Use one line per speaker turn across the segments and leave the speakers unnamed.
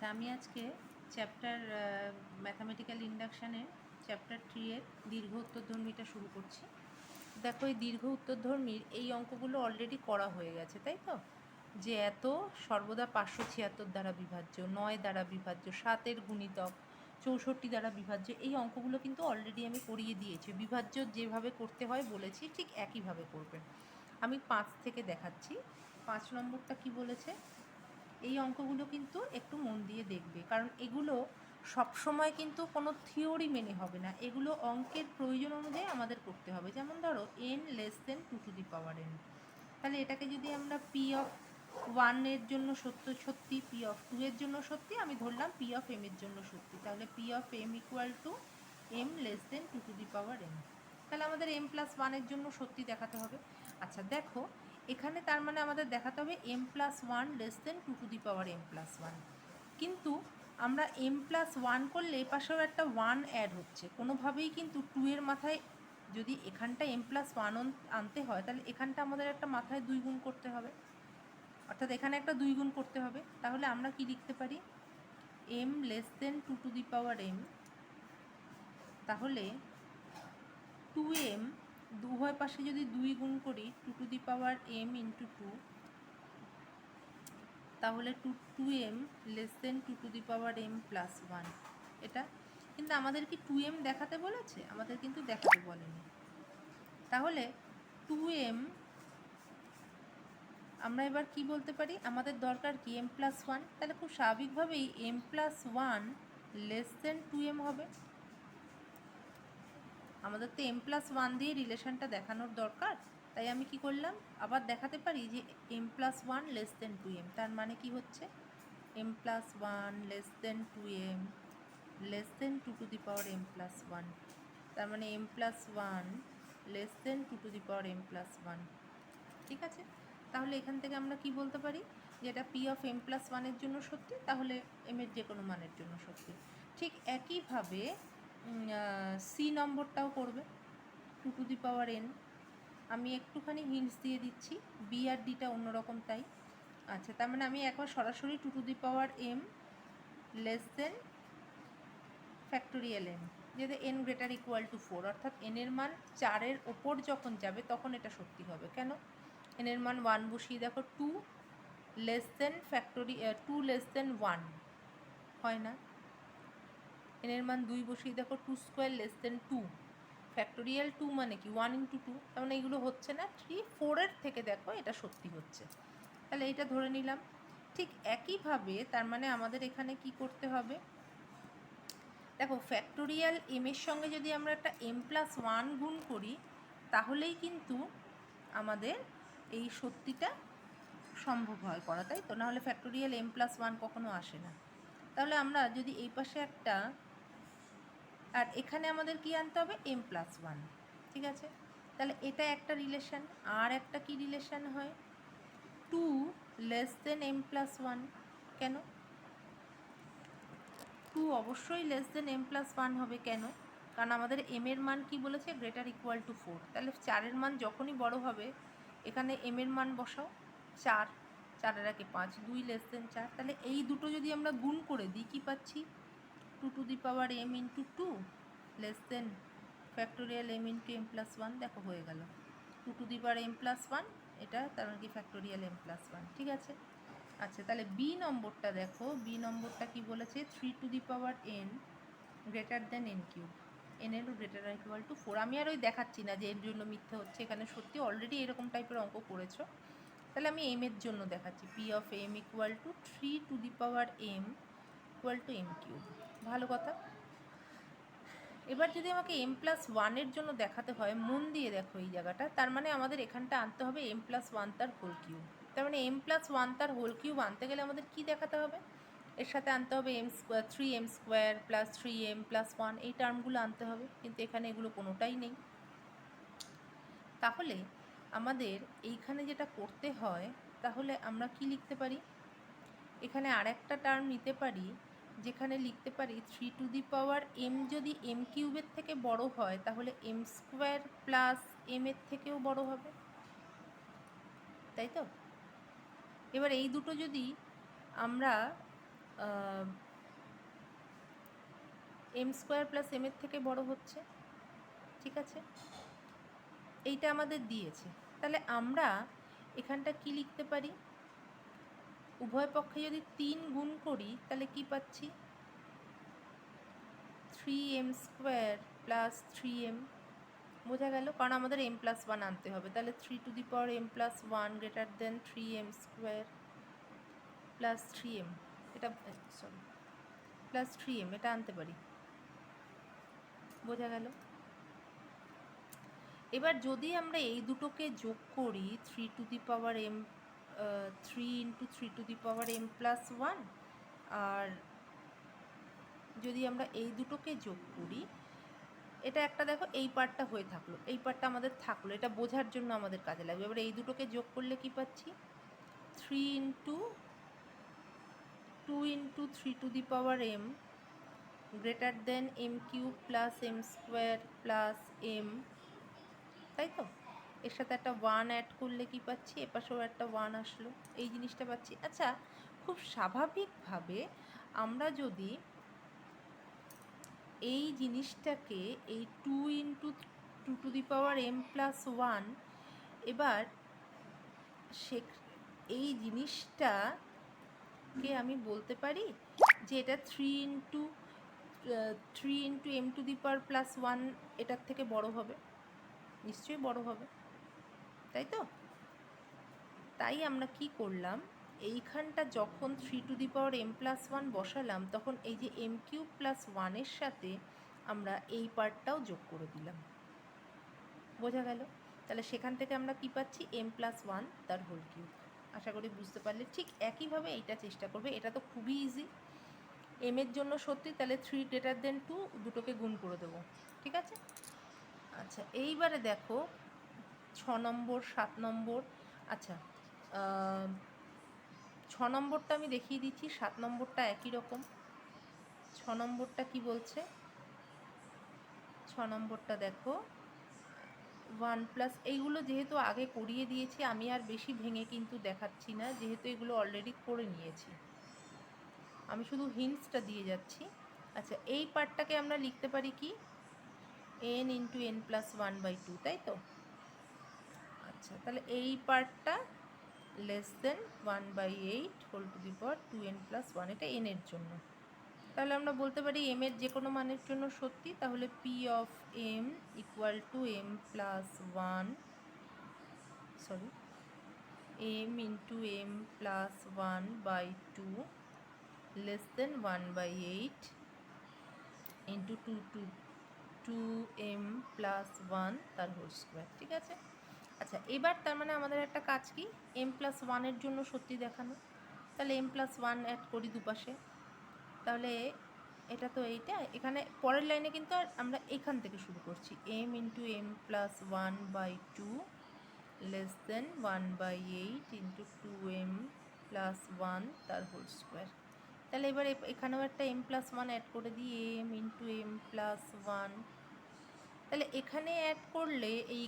আচ্ছা, আমি আজকে চ্যাপ্টার ম্যাথামেটিক্যাল ইন্ডাকশানের চ্যাপ্টার 3 এর দীর্ঘ উত্তরধর্মীটা শুরু করছি। দেখো, এই দীর্ঘ উত্তরধর্মীর এই অঙ্কগুলো অলরেডি করা হয়ে গেছে, তাই তো? যে এত সর্বদা 576 দ্বারা বিভাজ্য, 9 দ্বারা বিভাজ্য, 7-এর গুণিতক, 64 দ্বারা বিভাজ্য, এই অঙ্কগুলো কিন্তু অলরেডি আমি করিয়ে দিয়েছি। বিভাজ্য যেভাবে করতে হয় বলেছি, ঠিক একইভাবে করবে। আমি 5 থেকে দেখাচ্ছি। 5 নম্বরটা কি বলেছে? এই অঙ্কগুলো কিন্তু একটু মন দিয়ে দেখবে, কারণ এগুলো সবসময় কিন্তু কোনো থিওরি মেনে হবে না, এগুলো অঙ্কের প্রয়োজন অনুযায়ী আমাদের করতে হবে। যেমন ধরো n<2n, তাহলে এটাকে যদি আমরা p(1) এর জন্য সত্যি, p(2) এর জন্য সত্যি, আমি ধরলাম p(m) এর জন্য সত্যি, তাহলে p(m) = m<2n), তাহলে আমাদের m+1 এর জন্য সত্যি দেখাতে হবে। আচ্ছা দেখো, এখানে তার মানে আমাদের দেখাতে হবে m+1<2m+1, কিন্তু আমরা m+1 করলে এ পাশেও একটা 1 অ্যাড হচ্ছে, কোনোভাবেই কিন্তু 2 এর মাথায় যদি এখানটা m+1 আনতে হয়, তাহলে এখানটা আমাদের একটা মাথায় 2 গুণ করতে হবে, অর্থাৎ এখানে একটা 2 গুণ করতে হবে। তাহলে আমরা কি লিখতে পারি? m<2m, তাহলে 2m, উভয় পাশে যদি 2 গুণ করি 2m × 2, তাহলে 2m<2m+1, এটা কিন্তু আমাদের কি 2m দেখাতে বলেছে? আমাদের কিন্তু দেখাতে বলেনি। তাহলে 2m, আমরা এবার কি বলতে পারি? আমাদের দরকার কি m+1, তাহলে খুব স্বাভাবিকভাবেই m+1<2m হবে। আমাদের তো m+1 দিয়ে রিলেশনটা দেখানোর দরকার, তাই আমি কি করলাম, আবার দেখাতে পারি যে m+1<2m, তার মানে কি হচ্ছে m+1<2m <2m+1, তার মানে m+1<2m+1, ঠিক আছে? তাহলে এখান থেকে আমরা কি বলতে পারি যে এটা p(m+1) এর জন্য সত্যি, তাহলে m এর যে কোনো মানের জন্য সত্যি। ঠিক একইভাবে সি নম্বরটাও করবে 2n। আমি একটুখানি হিন্টস দিয়ে দিচ্ছি, বি আর ডিটা অন্যরকম, তাই। আচ্ছা, তার মানে আমি একবার সরাসরি 2m m, যেহেতু n 4, অর্থাৎ n এর মান 4-এর ওপর যখন যাবে তখন এটা সত্যি হবে। কেন? n এর মান 1 বসিয়ে দেখো, 2<1 হয় না। n এর মান 2 বসিয়ে দেখো, 2^2 2 মানে কি 1 × 2, তার মানে এগুলো হচ্ছে না। 3, 4-এর থেকে দেখো এটা সত্যি হচ্ছে, তাহলে এটা ধরে নিলাম। ঠিক একইভাবে তার মানে আমাদের এখানে কি করতে হবে? দেখো, ফ্যাক্টোরিয়াল m এর সঙ্গে যদি আমরা একটা m+1 গুণ করি, তাহলেই কিন্তু আমাদের এই সত্যিটা সম্ভব হয় করা, তাই তো? নাহলে ফ্যাক্টোরিয়াল m+1 কখনো আসে না। তাহলে আমরা যদি এই পাশে একটা, আর এখানে আমাদের কি আনতে হবে? m+1, ঠিক আছে? তাহলে এটা একটা রিলেশন। আর একটা কি রিলেশন হয়? 2m+1। কেন 2 অবশ্যই m+1 হবে? কেন? কারণ আমাদের m এর মান কি বলেছে? >4। তাহলে 4-এর মান যখনই বড় হবে, এখানে m এর মান বসাও, 4, 4 আর 5, 2 4। তাহলে এই দুটো যদি আমরা গুণ করে দিই, কি পাচ্ছি? 2m × 2 m m+1, দেখো হয়ে গেল 2m+1, এটা তার মানে কি ফ্যাক্টোরিয়াল m+1, ঠিক আছে? আচ্ছা, তাহলে বি নম্বরটা দেখো, বি নম্বরটা কি বলেছে? 3n n3, n এর >4। আমি আর ওই দেখাচ্ছি না যে এর জন্য মিথ্যে হচ্ছে, এখানে সত্যি অলরেডি এরকম টাইপের অঙ্ক করেছো। তাহলে আমি m এর জন্য দেখাচ্ছি, p(m) = 3m m3। ভালো কথা। এবার যদি আমাকে m+1 এর জন্য দেখাতে হয়, মন দিয়ে দেখো এই জায়গাটা, তার মানে আমাদের এখানটা আনতে হবে m+1 তার হোল কিউব। তার মানে m+1 তার হোল কিউব আনতে গেলে আমাদের কি দেখাতে হবে? এর সাথে আনতে হবে m2 + 3m + 1, এই টার্মগুলো আনতে হবে, কিন্তু এখানে এগুলো কোনোটাই নেই। তাহলে আমাদের এইখানে যেটা করতে হয়, তাহলে আমরা কি লিখতে পারি? এখানে আরেকটা টার্ম নিতে পারি, যেখানে লিখতে পারি 3m যদি m³ এর থেকে বড় হয়, তাহলে m² + m এর থেকেও বড় হবে, তাই তো? এবার এই দুটো যদি আমরা এম স্কোয়ার প্লাস এম এর থেকে বড় হচ্ছে, ঠিক আছে? এইটা আমাদের দিয়েছে। তাহলে আমরা এখানটা কি লিখতে পারি? উভয় পক্ষে যদি 3 গুণ করি তাহলে কি পাচ্ছি? 3m square plus 3m। বোঝা গেল? কারণ আমাদের m+1 আনতে হবে। তাহলে 3m+1 greater than 3m square plus 3m, এটা সরি প্লাস 3m, এটা আনতে পারি। বোঝা গেল? এবার যদি আমরা এই দুটোকে যোগ করি, 3m 3 ইন্টু 3m+1, আর যদি আমরা এই দুটোকে যোগ করি, এটা একটা দেখো এই পার্টটা হয়ে থাকলো, এই পার্টটা আমাদের থাকলো, এটা বোঝার জন্য আমাদের কাজে লাগবে। এবার এই দুটোকে যোগ করলে কি পাচ্ছি? 3 into 2 into 3m greater than m³ plus m square plus m, তাই তো? এর সাথে একটা 1 অ্যাড করলে কি পাচ্ছি? এপাশেও একটা 1 আসলো, এই জিনিসটা পাচ্ছি। আচ্ছা, খুব স্বাভাবিকভাবে আমরা যদি এই জিনিসটাকে এই 2 ইন্টু 2m+1, এবার এই জিনিসটাকে আমি বলতে পারি যে এটা 3 ইন্টু m+1 এটার থেকে বড় হবে, নিশ্চয়ই বড় হবে, তাই তো? তাই আমরা কি করলাম, এইখানটা যখন 3m+1 বসালাম, তখন এই যে m³ প্লাস 1 সাথে আমরা এই পার্টটাও যোগ করে দিলাম। বোঝা গেল? তাহলে সেখান থেকে আমরা কি পাচ্ছি? m+1 তার হোল কিউব। আশা করি বুঝতে পারলে। ঠিক একইভাবে এইটা চেষ্টা করবে। এটা তো খুবই ইজি। m এর জন্য সত্যি, তাহলে 3 গ্রেটার দেন 2 দুটোকে গুণ করে দেবো, ঠিক আছে? আচ্ছা, এইবারে দেখো 6 নম্বর 7 নম্বর। আচ্ছা, 6 নম্বরটা আমি দেখিয়ে দিচ্ছি, 7 নম্বরটা একই রকম। 6 নম্বরটা কি বলছে? 6 নম্বরটা দেখো 1 প্লাস, এইগুলো যেহেতু আগে করিয়ে দিয়েছি, আমি আর বেশি ভেঙে কিন্তু দেখাচ্ছি না, যেহেতু এগুলো অলরেডি করে নিয়েছি, আমি শুধু হিন্টসটা দিয়ে যাচ্ছি। আচ্ছা, এই পার্টটাকে আমরা লিখতে পারি কি? n ইন্টু n+1/2, তাই তো? আচ্ছা, তাহলে এই পার্টটা less than 1/8 whole to the power 2n+1, এটা n এর জন্য। তাহলে আমরা বলতে পারি m এর যে কোনো মানের জন্য সত্যি। তাহলে p of m equal to m+1, sorry m into m+1/2 less than 1/8 into 2m+1 তার হোল স্কোয়ার, ঠিক আছে? আচ্ছা, এবার তার মানে আমাদের একটা কাজ কি? m+1 এর জন্য সত্যি দেখানো। তাহলে m+1 অ্যাড করি দুপাশে। তাহলে এটা তো এইটা, এখানে পরের লাইনে কিন্তু আর আমরা এখান থেকে শুরু করছি, m into m+1/2 less than 1/8 into 2m+1 তার হোল স্কোয়ার। তাহলে এবার এখানেও একটা m+1 অ্যাড করে দিই, m ইন্টু m+1। তাহলে এখানে অ্যাড করলে এই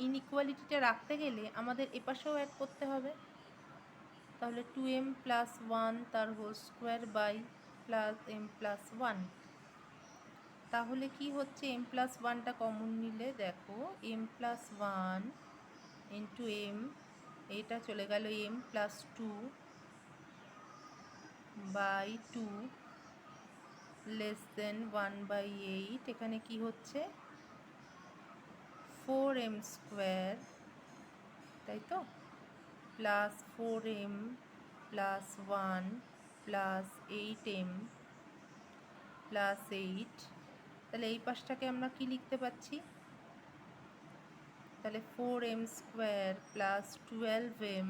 ইনইকুয়ালিটিটা রাখতে গেলে আমাদের এপাশেও অ্যাড করতে হবে। তাহলে 2m+1 তার whole square by plus m+1। তাহলে কি হচ্ছে? m+1টা কমন নিলে দেখো m+1 ইন্টু m, এটা চলে গেল m+2/2 লেস দেন 1/8। এখানে কি হচ্ছে? 4m স্কোয়ার, তাই তো? Plus 4m plus 1 plus 8m plus 8। তাহলে এই পাশটাকে আমরা কি লিখতে পাচ্ছি? তাহলে 4m square plus 12m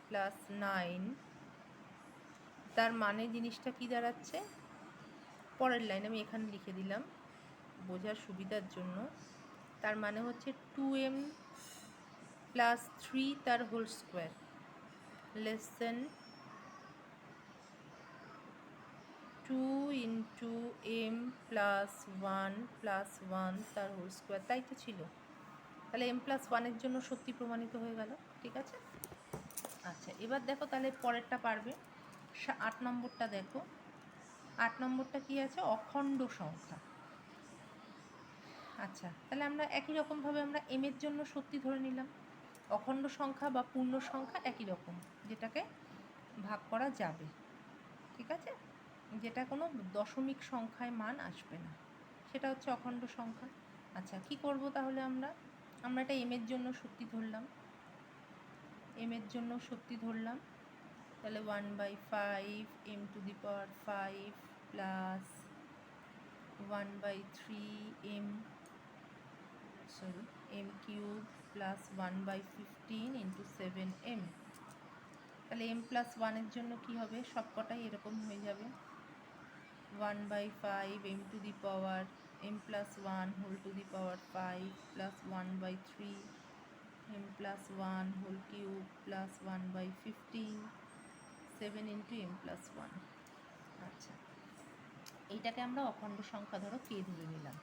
plus 9, তার মানে জিনিসটা কি দাঁড়াচ্ছে? পরের লাইন আমি এখানে লিখে দিলাম বোঝার সুবিধার জন্য। তার মানে হচ্ছে 2m প্লাস 3 তার whole square less than 2 into m+1 plus 1 তার হোল স্কোয়ার, তাই তো ছিল? তাহলে m+1 এর জন্য সত্যি প্রমাণিত হয়ে গেল, ঠিক আছে? আচ্ছা, এবার দেখো তাহলে পরেরটা পারবে। 8 নম্বরটা দেখো, 8 নম্বরটা কি আছে? অখণ্ড সংখ্যা। আচ্ছা, তাহলে আমরা একই রকমভাবে আমরা এম এর জন্য সত্যি ধরে নিলাম। অখণ্ড সংখ্যা বা পূর্ণ সংখ্যা একই রকম, যেটাকে ভাগ করা যাবে, ঠিক আছে, যেটা কোনো দশমিক সংখ্যায় মান আসবে না, সেটা হচ্ছে অখণ্ড সংখ্যা। আচ্ছা, কি করব তাহলে আমরা এটা এম এর জন্য সত্যি ধরলাম, এম এর জন্য সত্যি ধরলাম, তাহলে 1/5 m to the power 5 plus 1/3 m cube plus 1/15 into 7m। তাহলে m প্লাস 1-এর জন্য কি হবে? সবকটাই এরকম হয়ে যাবে, 1/5 m to the power m plus 1 whole to the power 5 plus 1/3 m plus 1 whole cube plus 1/15 7 into m plus 1। আচ্ছা, এইটাকে আমরা অখণ্ড সংখ্যা ধরো কে ধরে নিলাম।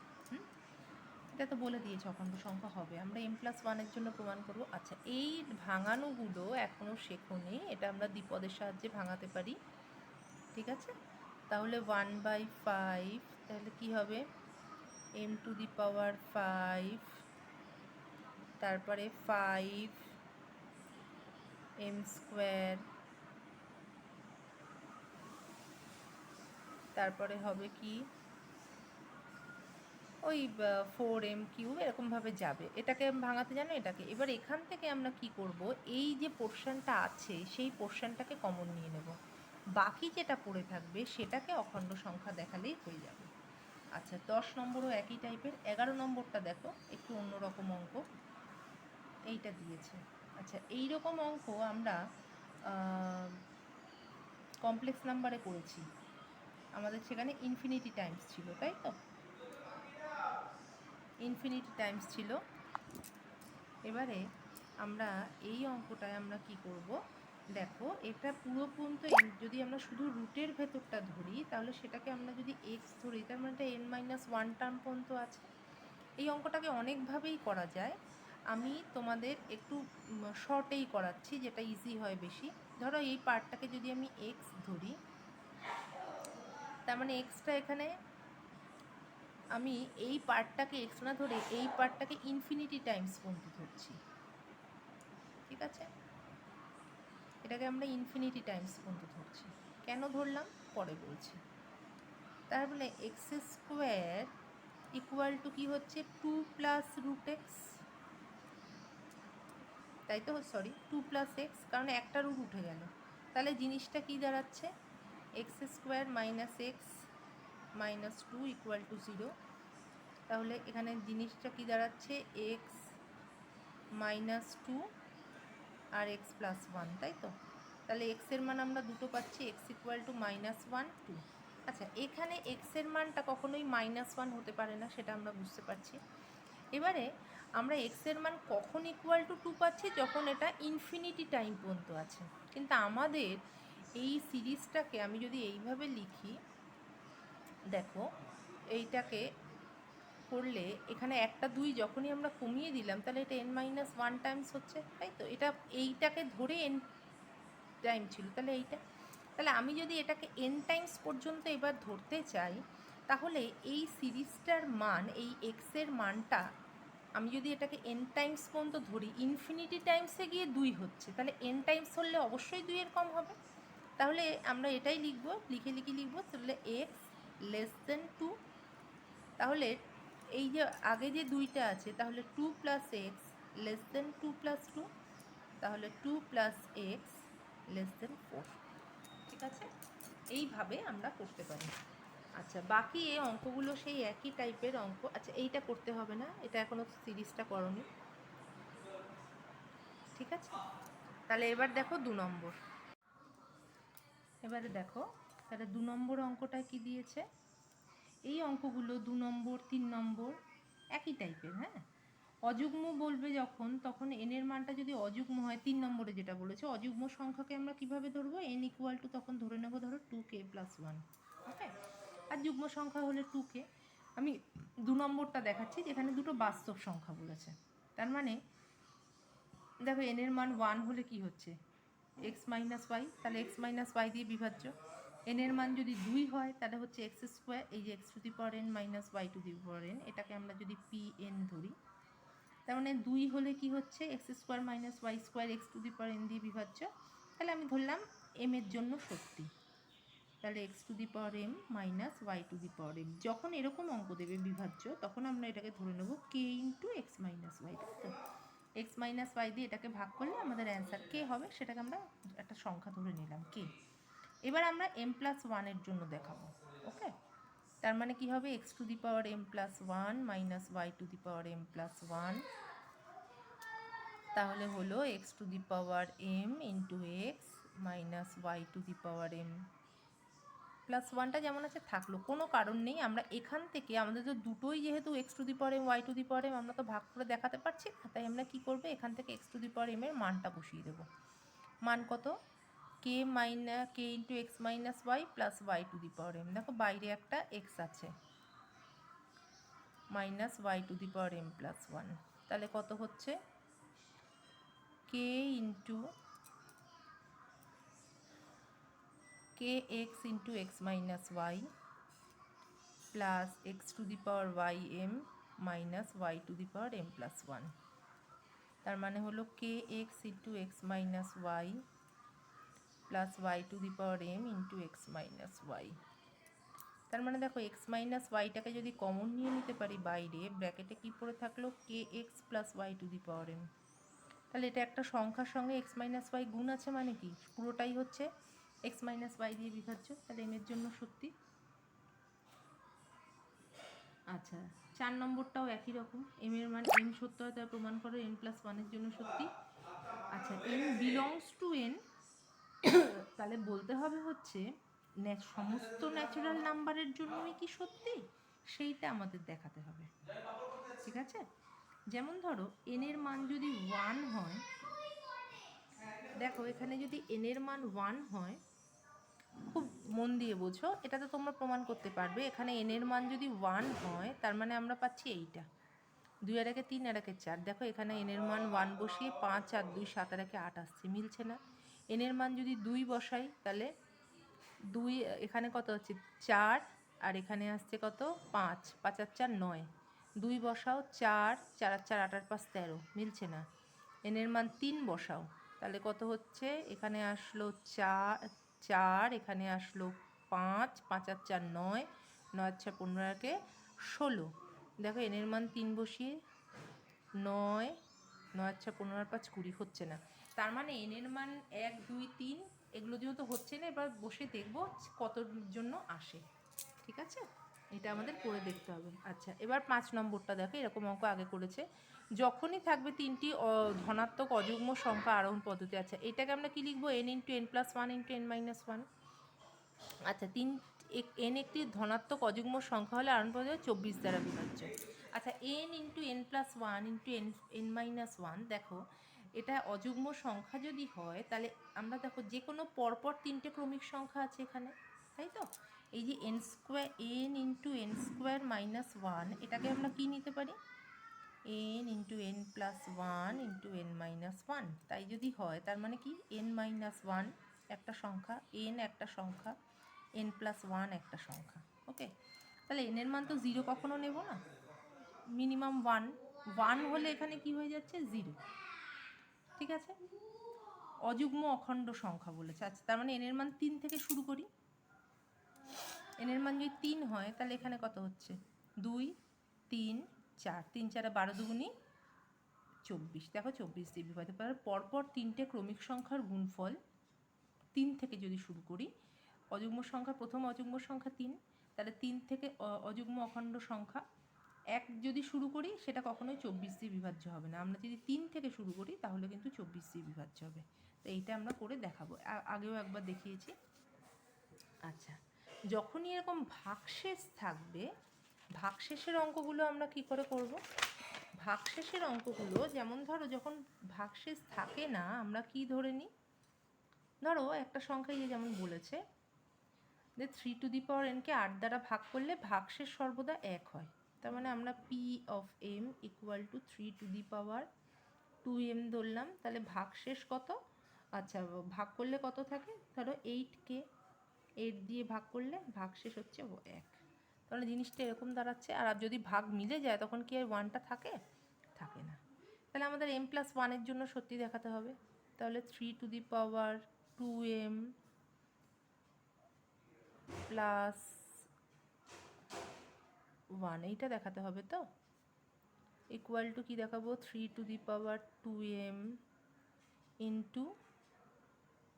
এটা তো বলে দিয়েছে অখণ্ড সংখ্যা হবে। আমরা m প্লাস 1-এর জন্য প্রমাণ করব। আচ্ছা, এই ভাঙানোগুলো এখনও শেখোনি, এটা আমরা দ্বিপদের সাহায্যে ভাঙাতে পারি, ঠিক আছে। তাহলে 1/5, তাহলে কি হবে? m টু দি পাওয়ার 5, তারপরে 5m স্কোয়ার, তারপরে হবে কি ওই 4m কিউব, এরকমভাবে যাবে। এটাকে ভাঙাতে জানো এটাকে। এবার এখান থেকে আমরা কি করব, এই যে পোর্শনটা আছে সেই পোর্শনটাকে কমন নিয়ে নেব, বাকি যেটা পড়ে থাকবে সেটাকে অখণ্ড সংখ্যা দেখালেই হয়ে যাবে। আচ্ছা, 10 নম্বরও একই টাইপের। 11 নম্বরটা দেখো, একটু অন্যরকম অঙ্ক এইটা দিয়েছে। আচ্ছা, এই রকম অঙ্ক আমরা কমপ্লেক্স নাম্বারে করেছি, আমাদের সেখানে ইনফিনিটি টাইমস ছিল, তাই তো, ইনফিনিটি টাইমস ছিল। এবারে আমরা এই অঙ্কটায় আমরা কি করব, দেখো এটা পুরো পর্যন্ত যদি আমরা শুধু রুটের ভেতরটা ধরি, তাহলে সেটাকে আমরা যদি এক্স ধরি, তার মানে এটা n-1 টার্ম পর্যন্ত আছে। এই অঙ্কটাকে অনেকভাবেই করা যায়, আমি তোমাদের একটু শর্টেই করাচ্ছি, যেটা ইজি হয় বেশি। ধরো এই পার্টটাকে যদি আমি এক্স ধরি, তার মানে এক্সটা এখানে আমি এই পার্টটাকে এক্স না ধরে এই পার্টটাকে ইনফিনিটি টাইমস পর্যন্ত ধরছি, ঠিক আছে। এটাকে আমরা ইনফিনিটি টাইমস পর্যন্ত ধরছি। কেন ধরলাম পরে বলছি। তাহলে এক্স স্কোয়ার ইকুয়াল টু কি হচ্ছে? 2 প্লাস রুট এক্স, তাই তো, সরি 2 প্লাস এক্স, কারণ একটা রুট উঠে গেল। তাহলে জিনিসটা কি দাঁড়াচ্ছে? X square minus x minus 2 equal to 0। তাহলে এখানে জিনিসটা কি দাঁড়াচ্ছে? এক্স মাইনাস 2 আর এক্স প্লাস 1, তাই তো। তাহলে এক্সের মান আমরা দুটো পাচ্ছি, এক্স ইকুয়াল টু -1 2। আচ্ছা, এখানে এক্সের মানটা কখনোই -1 হতে পারে না, সেটা আমরা বুঝতে পারছি। এবারে আমরা এক্সের মান কখন ইকুয়াল টু 2 পাচ্ছি? যখন এটা ইনফিনিটি টাইম পর্যন্ত আছে। কিন্তু আমাদের এই সিরিজটাকে আমি যদি এইভাবে লিখি, দেখো এইটাকে করলে এখানে একটা 2 যখনই আমরা কমিয়ে দিলাম, তাহলে এটা n-1 টাইমস হচ্ছে, তাই তো। এটা এইটাকে ধরে n টাইম ছিল, তাহলে এইটা, তাহলে আমি যদি এটাকে n টাইমস পর্যন্ত এবার ধরতে চাই, তাহলে এই সিরিজটার মান, এই এক্সের মানটা আমি যদি এটাকে n টাইমস পর্যন্ত ধরি, ইনফিনিটি টাইমসে গিয়ে 2 হচ্ছে, তাহলে n টাইমস হলে অবশ্যই 2-এর কম হবে। তাহলে আমরা এটাই লিখবো, লিখবো তাহলে এক্স লেস দেন 2। তাহলে এই যে আগে যে 2টা আছে, তাহলে 2 plus x less than 2 plus 2, তাহলে 2 প্লাস এক্স লেস দেন 4, ঠিক আছে। এইভাবে আমরা করতে পারি। আচ্ছা, বাকি এই অঙ্কগুলো সেই একই টাইপের অঙ্ক। আচ্ছা, এইটা করতে হবে না, এটা এখনও সিরিজটা করনি, ঠিক আছে। তাহলে এবার দেখো 2 নম্বর। এবারে দেখো তাহলে 2 নম্বর অঙ্কটায় কি দিয়েছে। এই অঙ্কগুলো 2 নম্বর 3 নম্বর একই টাইপের, হ্যাঁ। অযুগ্ম বলবে যখন, তখন n এর মানটা যদি অযুগ্ম হয়, 3 নম্বরে যেটা বলেছে, অযুগ্ম সংখ্যাকে আমরা কিভাবে ধরবো? n ইকুয়াল টু তখন ধরে নেবো ধরো 2k প্লাস 1, ওকে। আর যুগ্ম সংখ্যা হলে 2k। আমি 2 নম্বরটা দেখাচ্ছি, যেখানে দুটো বাস্তব সংখ্যা বলেছে। তার মানে দেখো n এর মান 1 হলে কি হচ্ছে? এক্স মাইনাস ওয়াই, তাহলে এক্স মাইনাস ওয়াই দিয়ে বিভাজ্য। এন এর মান যদি 2 হয় তাহলে হচ্ছে এক্স স্কোয়ার, এই যে x to the power n minus y to the power n, এটাকে আমরা যদি পি এন ধরি, তার মানে 2 হলে কি হচ্ছে x square minus y square x to the power n দিয়ে বিভাজ্য। তাহলে আমি ধরলাম এম এর জন্য সত্যি, তাহলে x to the power m minus y to the power m. যখন এরকম অঙ্ক দেবে বিভাজ্য তখন আমরা এটাকে ধরে নেব কে ইন্টু এক্স মাইনাস ওয়াই, তাই তো? এক্স মাইনাস ওয়াই দিয়ে এটাকে ভাগ করলে আমাদের অ্যান্সার কে হবে, সেটাকে আমরা একটা সংখ্যা ধরে নিলাম কে। এবার আমরা এম প্লাস ওয়ানের জন্য দেখাবো। ওকে, তার মানে কি হবে x to the power m plus one minus y to the power m plus one, তাহলে হলো x to the power m into x minus y to the power m plus ওয়ানটা যেমন আছে থাকলো, কোনো কারণ নেই। আমরা এখান থেকে আমাদের তো দুটোই যেহেতু x to the power m y to the power m আমরা তো ভাগ করে দেখাতে পারছি না, তাই আমরা কী করবো এখান থেকে x to the power m এর মানটা বসিয়ে দেবো। মান কত, k k into x minus y plus y to the power m. দেখো বাইরে একটা এক্স আছে, minus y to the power m plus one, তাহলে কত হচ্ছে k into k x into x minus y plus x to the power y m minus y to the power m plus one. তার মানে হলো কে x into x minus y plus y to the power m into x minus y. তার মানে দেখো x minus ওয়াইটাকে যদি common নিয়ে নিতে পারি বাইরে, ব্র্যাকেটে কী পড়ে থাকলো k x plus y to the power m. তাহলে এটা একটা সংখ্যার সঙ্গে এক্স মাইনাস ওয়াই গুণ আছে, মানে কি পুরোটাই হচ্ছে এক্স মাইনাস ওয়াই দিয়ে বিভাজ্য, তাহলে এম এর জন্য সত্যি। আচ্ছা, 4 নম্বরটাও একই রকম, এম এর মান এম সত্য হয় তার প্রমাণ করো এন প্লাস ওয়ানের জন্য সত্যি। আচ্ছা, এন বিলংস টু এন, তাহলে বলতে হবে হচ্ছে সমস্ত ন্যাচারাল নাম্বারের জন্যই কি সত্যি, সেইটা আমাদের দেখাতে হবে। ঠিক আছে, যেমন ধরো এন এর মান যদি 1 হয়, দেখো এখানে যদি এন এর মান 1 হয়, খুব মন দিয়ে বোঝো, এটা তো তোমরা প্রমাণ করতে পারবে। এখানে এন এর মান যদি 1 হয় তার মানে আমরা পাচ্ছি এইটা 2 আর 1 3 আর 1 4। দেখো এখানে এন এর মান 1 বসিয়ে 5 আর 2 7 আর 1 8 আসছে, মিলছে না। এন এর মান যদি 2 বসাই তাহলে 2 এখানে কত হচ্ছে 4, আর এখানে আসছে কত 5, 5 আর 4 9, 2 বসাও 4, 4 আর 4 8 আর 5 13, মিলছে না। এন এর মান 3 বসাও, তাহলে কত হচ্ছে এখানে আসলো 4, এখানে আসলো 5, 5 আর 4 9, 9 আর 6 15 আর 16। দেখো এন এর মান 3 বসিয়ে 9, 9 আর 6 15 আর 5 20 হচ্ছে না। তার মানে এন এর মান 1 2 3 এগুলো যেহেতু হচ্ছে না, এবার বসে দেখবো কতর জন্য আসে। ঠিক আছে, এটা আমাদের করে দেখতে হবে। আচ্ছা, এবার 5 নম্বরটা দেখো, এরকম অঙ্ক আগে করেছে। যখনই থাকবে 3টি ধনাত্মক অযুগ্ম সংখ্যা আরোহণ পদ্ধতি। আচ্ছা, এটাকে আমরা কি লিখবো N into N plus one into N minus one. আচ্ছা, এন একটি ধনাত্মক অযুগ্ম সংখ্যা হলে আরোহণ পদ্ধতি 24 দ্বারা বিভাজ্য। আচ্ছা, N into N plus one into N N minus one, দেখো এটা অযুগ্ম সংখ্যা যদি হয় তাহলে আমরা দেখো যে কোনো পরপর 3টে ক্রমিক সংখ্যা আছে এখানে, তাই তো? এই যে N square N into N square minus one, এটাকে আমরা কি নিতে পারি N into N plus one into N minus one. তাই যদি হয় তার মানে কি এন মাইনাস ওয়ান একটা সংখ্যা, এন একটা সংখ্যা, এন প্লাস ওয়ান একটা সংখ্যা। ওকে, তাহলে এন এর মান তো 0 কখনো নেব না, মিনিমাম 1 হলে এখানে কি হয়ে যাচ্ছে 0। ঠিক আছে, অযুগ্ম অখণ্ড সংখ্যা বলেছে। আচ্ছা, তার মানে এন এর মান 3 থেকে শুরু করি। এন এর মান যদি 3 হয় তাহলে এখানে কত হচ্ছে 2 3 4, 3 4 12 দুগুণী 24। দেখো 24 দিয়ে বিভাজ্য, পরপর 3টে ক্রমিক সংখ্যার গুণফল 3 থেকে যদি শুরু করি, অযুগ্ম সংখ্যা প্রথম অযুগ্ম সংখ্যা 3, তাহলে 3 থেকে অযুগ্ম অখণ্ড সংখ্যা 1 যদি শুরু করি সেটা কখনোই 24 দিয়ে বিভাজ্য হবে না। আমরা যদি 3 থেকে শুরু করি তাহলে কিন্তু 24 দিয়ে বিভাজ্য হবে। তো এইটা আমরা করে দেখাবো, আগেও একবার দেখিয়েছি। আচ্ছা, যখনই এরকম ভাগশেষ থাকবে, ভাগশেষের অঙ্কগুলো আমরা কি করে করব? ভাগশেষের অঙ্কগুলো যেমন ধরো যখন ভাগশেষ থাকে না আমরা কি ধরে নিই, ধরো একটা সংখ্যা যেমন বলেছে যে 3 টু দি পাওয়ার এনকে 8 দ্বারা ভাগ করলে ভাগশেষ সর্বদা 1 হয়। তার মানে আমরা p of m equal to 3 to the power 2m ধরলাম, তাহলে ভাগশেষ কত আচ্ছা, ভাগ করলে কত থাকে? ধরো 8কে 8 দিয়ে ভাগ করলে ভাগশেষ হচ্ছে 1। তাহলে জিনিসটা এরকম দাঁড়াচ্ছে। আর যদি ভাগ মিলে যায় তখন কি আর 1টা থাকে? থাকে না। তাহলে আমাদের m+1 জন্য সত্যি দেখাতে হবে। তাহলে 3^2m প্লাস 1 এইটা দেখাতে হবে তো। ইকুয়াল টু কী দেখাবো? 3^2m into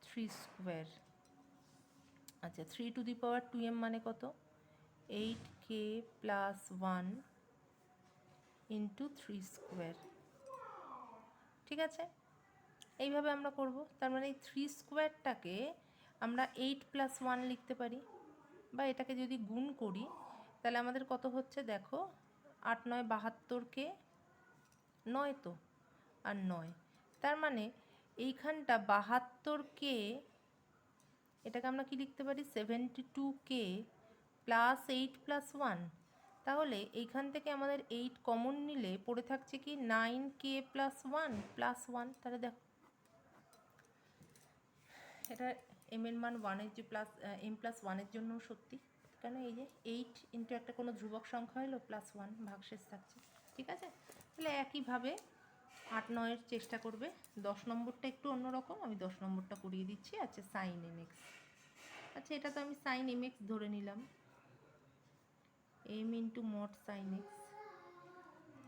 3²। আচ্ছা, 3^2m মানে কত? 8k plus 1 into 3²। ঠিক আছে, এইভাবে আমরা করব। তার মানে এই 3²টাকে আমরা 8+1 লিখতে পারি, বা এটাকে যদি গুণ করি তাহলে আমাদের কত হচ্ছে দেখো, 8 9 72কে 9 তো, আর 9। তার মানে এইখানটা 72কে, এটাকে আমরা কি লিখতে পারি? 72k plus 8+1। তাহলে এইখান থেকে আমাদের 8 কমন নিলে পড়ে থাকছে কি 9k প্লাস 1 তাহলে দেখো এটা m এর মান 1-এর যে প্লাস m+1 জন্য সত্যি, কেন এই যে 8 ইন্টু একটা কোনো ধ্রুবক সংখ্যা হলো +1 ভাগশেষ থাকছে। ঠিক আছে, তাহলে একইভাবে 8 9 চেষ্টা করবে। 10 নম্বরটা একটু অন্যরকম, আমি 10 নম্বরটা করিয়ে দিচ্ছি। আচ্ছা, সাইন mx। আচ্ছা, এটা তো আমি সাইন mx ধরে নিলাম, m into mod sine x।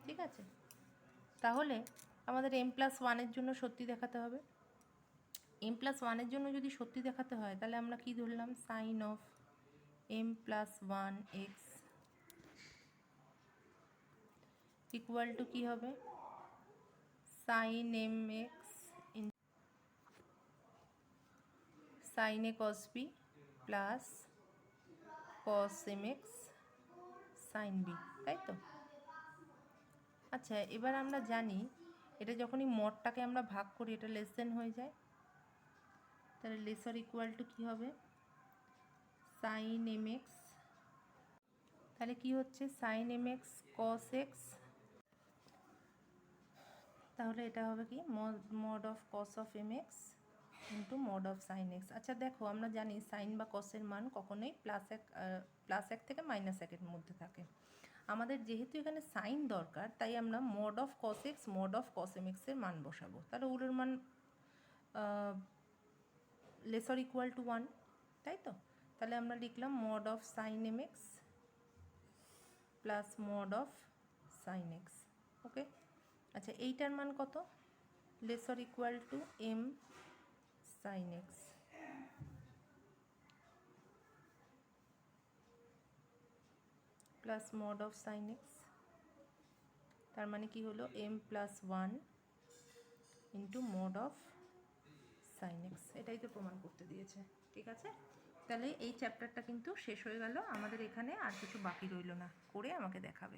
ঠিক আছে, তাহলে আমাদের m+1 জন্য সত্যি দেখাতে হবে। m+1 জন্য যদি সত্যি দেখাতে হয় তাহলে আমরা কি ধরলাম? Sine of m+1x equal to কী হবে? Sine mx sine a cos b plus cos mx sine b, তাই তো? আচ্ছা, এবার আমরা জানি এটা যখনই মডটাকে আমরা ভাগ করি এটা লেস দেন হয়ে যায়, তাহলে লেসার ইকুয়াল টু কী হবে? সাইন mx, তাহলে কি হচ্ছে? সাইন mx cos x, তাহলে এটা হবে কি mod of cos of mx into mod of sine x. আচ্ছা দেখো, আমরা জানি সাইন বা কসের মান কখনোই +1 থেকে -1-এর মধ্যে থাকে। আমাদের যেহেতু এখানে সাইন দরকার, তাই আমরা mod of cos x mod of cos mx এর মান বসাবো। তাহলে ওগুলোর মান লেসার ইকুয়াল টু 1, তাই তো? তাহলে আমরা লিখলাম mod of sine mx plus mod of sine x. Okay, আচ্ছা এইটার মান কত? Lesser equal to m sine x plus mod of sine x. তার মানে কি হলো? m+1 into mod of sine x. এটাই তো প্রমাণ করতে দিয়েছে। ঠিক আছে, তাহলে এই চ্যাপ্টারটা কিন্তু শেষ হয়ে গেল। আমাদের এখানে আর কিছু বাকি রইল না, করে আমাকে দেখাবে।